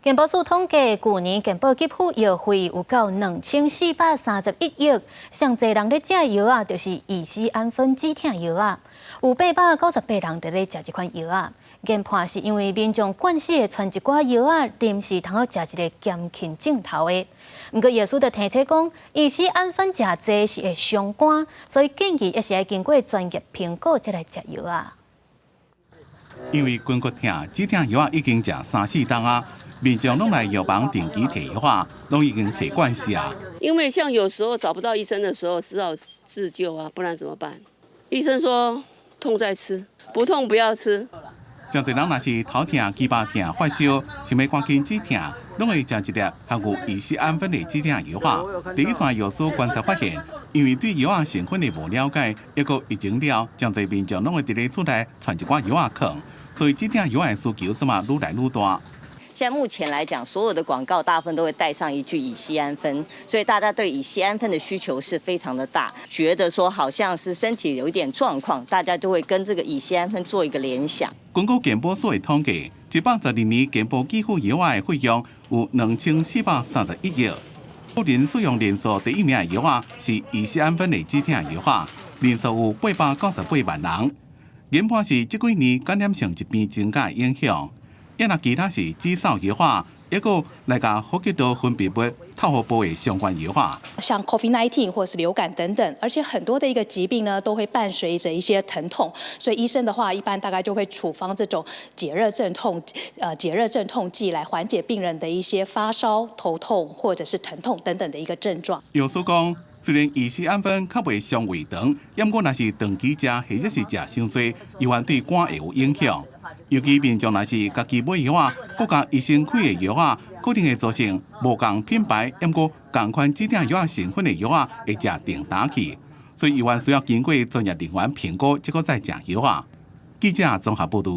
健保署统计，去年健保给付药费有到2431亿，上侪人咧食药啊，就是乙酰氨酚止痛药啊，有898人伫咧食这款药啊。研判是因为民众惯势会传一寡药啊，临时通好食一个减轻症头的。不过药师就提醒讲，乙酰氨酚食多是会伤肝，所以建议也是要经过专业评估才来食药啊。因为筋骨痛、止痛药啊已经食3-4档啊。 民众拢来药房定期摕药啊，拢已经摕惯势啊。因为像有时候找不到医生的时候，只好自救啊，不然怎么办？医生说痛再吃，不痛不要吃。真侪人若是头痛、肩膀痛、发烧，想要赶紧止痛，拢会食一粒含有乙酰氨酚的止痛药啊。第一线药师观察发现，因为对药啊成分的无了解，抑个疫情了，真侪民众拢会直接出来传一寡药啊坑，所以止痛药的需求怎么愈来愈大。 现在目前来讲，所有的广告大部分都会带上一句乙酰氨酚，所以大家对乙酰氨酚的需求是非常的大，觉得说好像是身体有一点状况，大家就会跟这个乙酰氨酚做一个联想。根据健保署的统计，112年健保给付药的费用有2431亿，个人使用人数第一名的药啊是乙酰氨酚的止痛药啊，人数有898万人。研判是这几年感染性疾病增加的影响。 也若其他是止嗽药啊，也个来个呼吸道分泌物透互部的相关药啊，像 COVID-19 或是流感等等，而且很多的一个疾病呢，都会伴随着一些疼痛，所以医生的话，一般大概就会处方这种解热镇痛剂来缓解病人的一些发烧、头痛或者是疼痛等等的一个症状。药师讲，虽然乙酰氨酚较袂伤胃肠，不过若是长期食或者是食伤多，有可能对肝会有影响。 尤其民众若是家己买药啊，各家医生开的药啊，可能会造成无共品牌，不过同款止痛药啊成分的药啊，会食订单去，所以医院需要经过专业人员评估，结果再食药啊。记者综合报道。